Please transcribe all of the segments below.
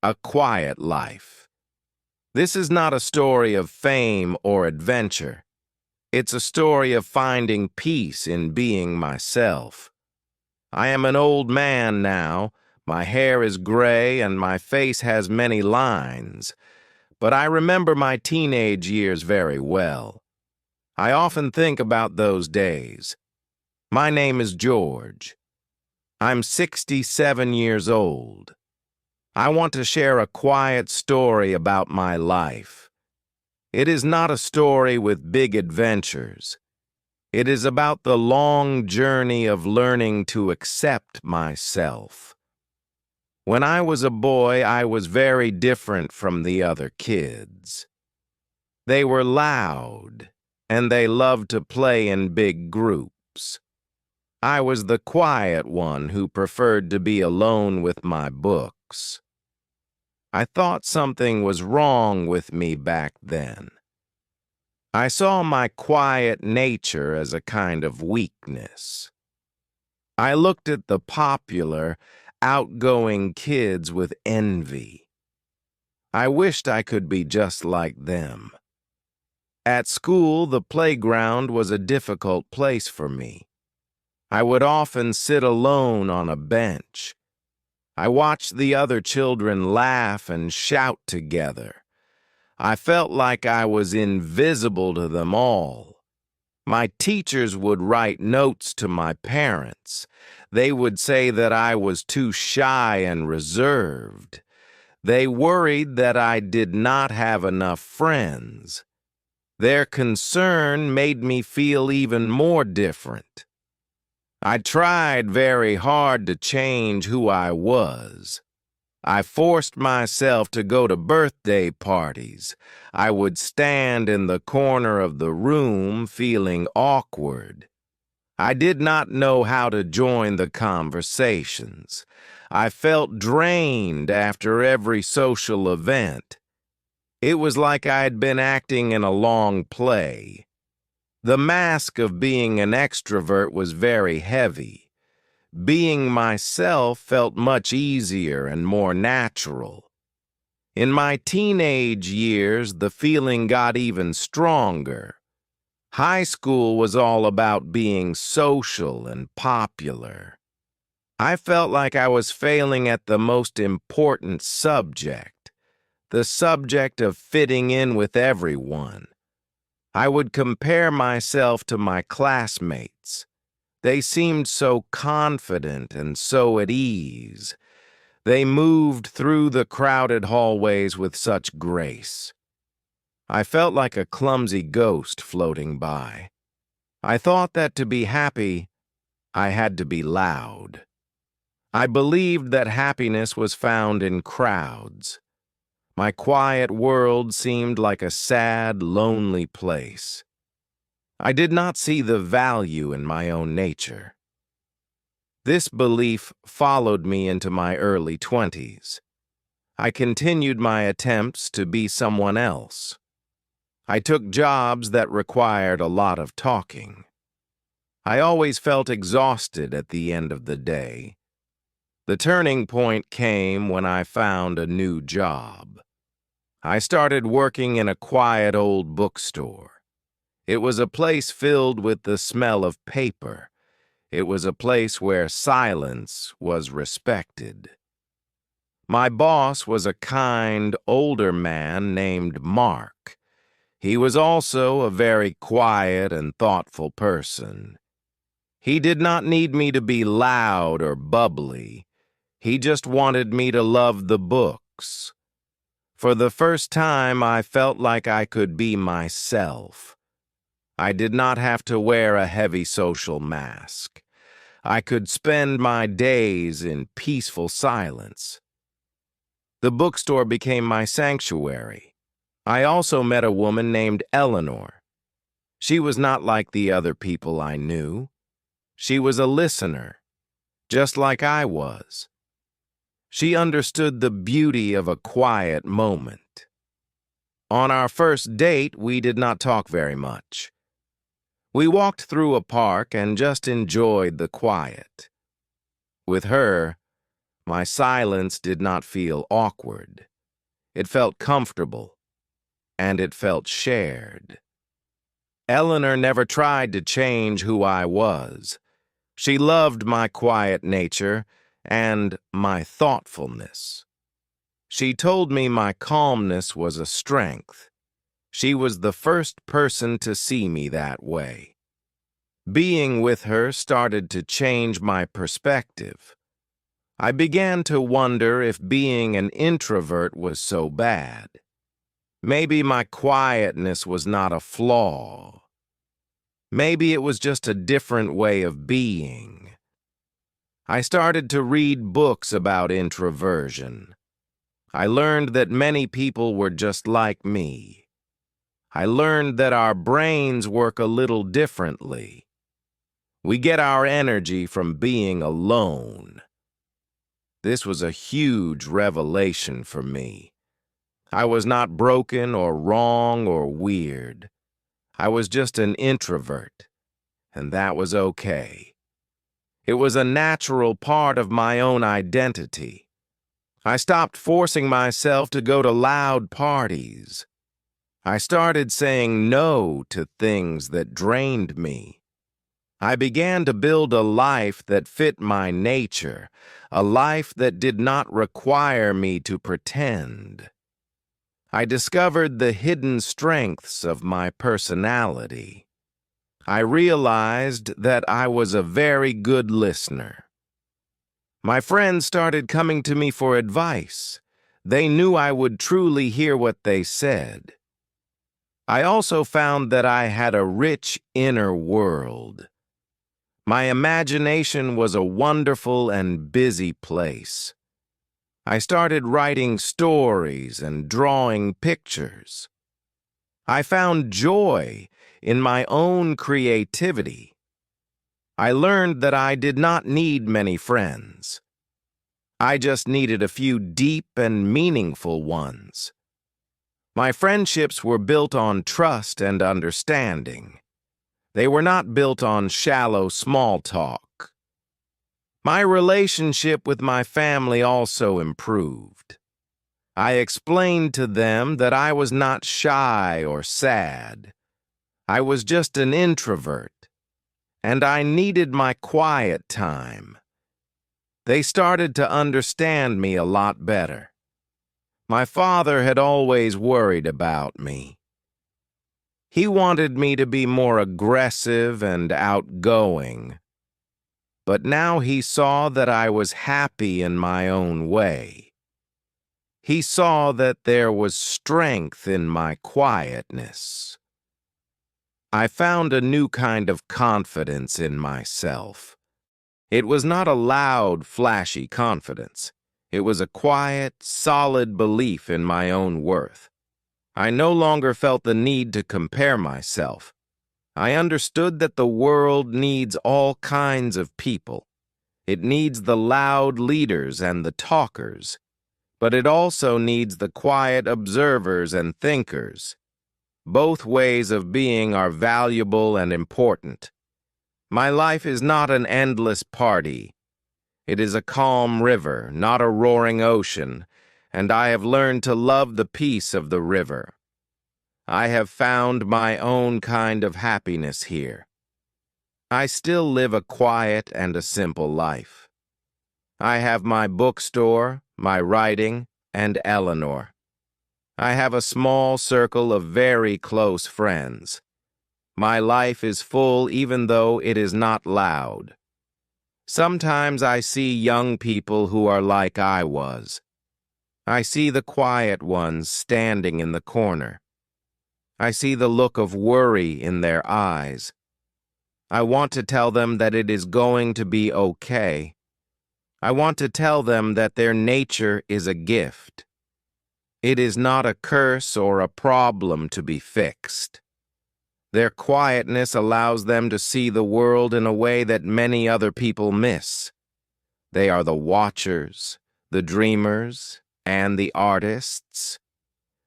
A quiet life. This is not a story of fame or adventure. It's a story of finding peace in being myself. I am an old man now. My hair is gray and my face has many lines, but I remember my teenage years very well. I often think about those days. My name is George. I'm 67 years old. I want to share a quiet story about my life. It is not a story with big adventures. It is about the long journey of learning to accept myself. When I was a boy, I was very different from the other kids. They were loud, and they loved to play in big groups. I was the quiet one who preferred to be alone with my books. I thought something was wrong with me back then. I saw my quiet nature as a kind of weakness. I looked at the popular, outgoing kids with envy. I wished I could be just like them. At school, the playground was a difficult place for me. I would often sit alone on a bench. I watched the other children laugh and shout together. I felt like I was invisible to them all. My teachers would write notes to my parents. They would say that I was too shy and reserved. They worried that I did not have enough friends. Their concern made me feel even more different. I tried very hard to change who I was. I forced myself to go to birthday parties. I would stand in the corner of the room feeling awkward. I did not know how to join the conversations. I felt drained after every social event. It was like I had been acting in a long play. The mask of being an extrovert was very heavy. Being myself felt much easier and more natural. In my teenage years, the feeling got even stronger. High school was all about being social and popular. I felt like I was failing at the most important subject, the subject of fitting in with everyone. I would compare myself to my classmates. They seemed so confident and so at ease. They moved through the crowded hallways with such grace. I felt like a clumsy ghost floating by. I thought that to be happy, I had to be loud. I believed that happiness was found in crowds. My quiet world seemed like a sad, lonely place. I did not see the value in my own nature. This belief followed me into my early 20s. I continued my attempts to be someone else. I took jobs that required a lot of talking. I always felt exhausted at the end of the day. The turning point came when I found a new job. I started working in a quiet old bookstore. It was a place filled with the smell of paper. It was a place where silence was respected. My boss was a kind, older man named Mark. He was also a very quiet and thoughtful person. He did not need me to be loud or bubbly. He just wanted me to love the books. For the first time, I felt like I could be myself. I did not have to wear a heavy social mask. I could spend my days in peaceful silence. The bookstore became my sanctuary. I also met a woman named Eleanor. She was not like the other people I knew. She was a listener, just like I was. She understood the beauty of a quiet moment. On our first date, we did not talk very much. We walked through a park and just enjoyed the quiet. With her, My silence did not feel awkward. It felt comfortable, and it felt shared. Eleanor never tried to change who I was. She loved my quiet nature and my thoughtfulness. She told me my calmness was a strength. She was the first person to see me that way. Being with her started to change my perspective. I began to wonder if being an introvert was so bad. Maybe my quietness was not a flaw. Maybe it was just a different way of being. I started to read books about introversion. I learned that many people were just like me. I learned that our brains work a little differently. We get our energy from being alone. This was a huge revelation for me. I was not broken or wrong or weird. I was just an introvert, and that was okay. It was a natural part of my own identity. I stopped forcing myself to go to loud parties. I started saying no to things that drained me. I began to build a life that fit my nature, a life that did not require me to pretend. I discovered the hidden strengths of my personality. I realized that I was a very good listener. My friends started coming to me for advice. They knew I would truly hear what they said. I also found that I had a rich inner world. My imagination was a wonderful and busy place. I started writing stories and drawing pictures. I found joy in my own creativity. I learned that I did not need many friends. I just needed a few deep and meaningful ones. My friendships were built on trust and understanding. They were not built on shallow small talk. My relationship with my family also improved. I explained to them that I was not shy or sad. I was just an introvert, and I needed my quiet time. They started to understand me a lot better. My father had always worried about me. He wanted me to be more aggressive and outgoing, but now he saw that I was happy in my own way. He saw that there was strength in my quietness. I found a new kind of confidence in myself. It was not a loud, flashy confidence. It was a quiet, solid belief in my own worth. I no longer felt the need to compare myself. I understood that the world needs all kinds of people. It needs the loud leaders and the talkers, but it also needs the quiet observers and thinkers. Both ways of being are valuable and important. My life is not an endless party. It is a calm river, not a roaring ocean, and I have learned to love the peace of the river. I have found my own kind of happiness here. I still live a quiet and a simple life. I have my bookstore, my writing, and Eleanor. I have a small circle of very close friends. My life is full even though it is not loud. Sometimes I see young people who are like I was. I see the quiet ones standing in the corner. I see the look of worry in their eyes. I want to tell them that it is going to be okay. I want to tell them that their nature is a gift. It is not a curse or a problem to be fixed. Their quietness allows them to see the world in a way that many other people miss. They are the watchers, the dreamers, and the artists.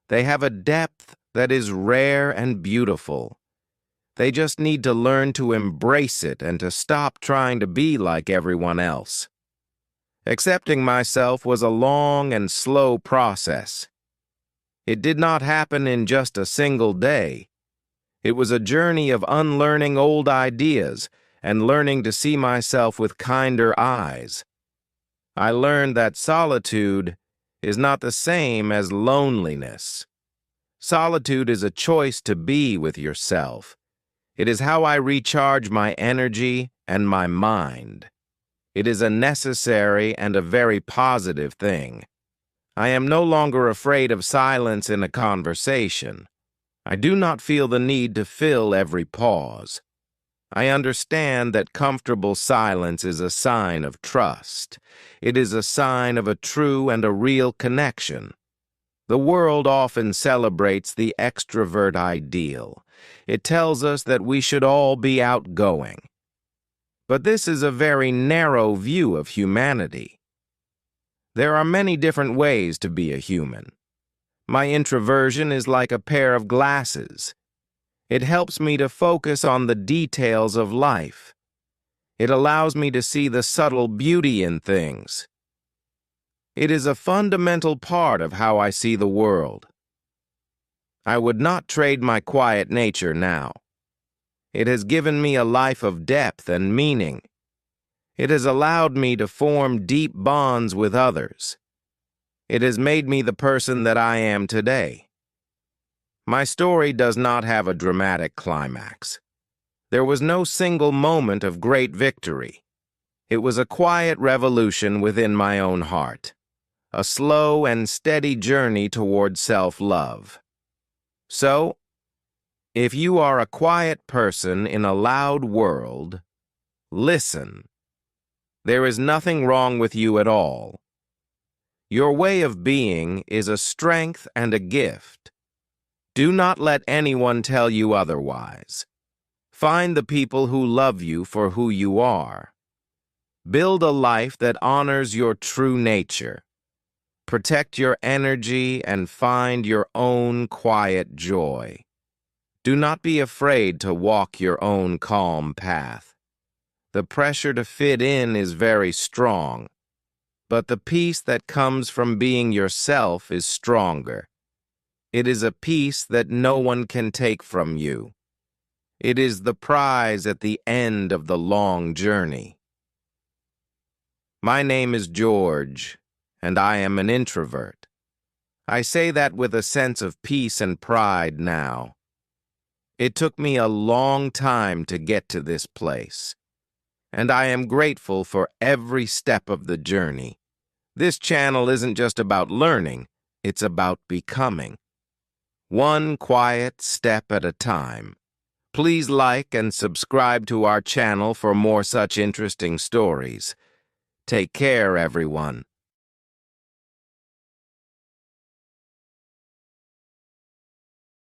They have a depth that is rare and beautiful. They just need to learn to embrace it and to stop trying to be like everyone else. Accepting myself was a long and slow process. It did not happen in just a single day. It was a journey of unlearning old ideas and learning to see myself with kinder eyes. I learned that solitude is not the same as loneliness. Solitude is a choice to be with yourself. It is how I recharge my energy and my mind. It is a necessary and a very positive thing. I am no longer afraid of silence in a conversation. I do not feel the need to fill every pause. I understand that comfortable silence is a sign of trust. It is a sign of a true and a real connection. The world often celebrates the extrovert ideal. It tells us that we should all be outgoing. But this is a very narrow view of humanity. There are many different ways to be a human. My introversion is like a pair of glasses. It helps me to focus on the details of life. It allows me to see the subtle beauty in things. It is a fundamental part of how I see the world. I would not trade my quiet nature now. It has given me a life of depth and meaning. It has allowed me to form deep bonds with others. It has made me the person that I am today. My story does not have a dramatic climax. There was no single moment of great victory. It was a quiet revolution within my own heart, a slow and steady journey toward self-love. So, if you are a quiet person in a loud world, listen. There is nothing wrong with you at all. Your way of being is a strength and a gift. Do not let anyone tell you otherwise. Find the people who love you for who you are. Build a life that honors your true nature. Protect your energy and find your own quiet joy. Do not be afraid to walk your own calm path. The pressure to fit in is very strong, but the peace that comes from being yourself is stronger. It is a peace that no one can take from you. It is the prize at the end of the long journey. My name is George, and I am an introvert. I say that with a sense of peace and pride now. It took me a long time to get to this place, and I am grateful for every step of the journey. This channel isn't just about learning, it's about becoming. One quiet step at a time. Please like and subscribe to our channel for more such interesting stories. Take care, everyone.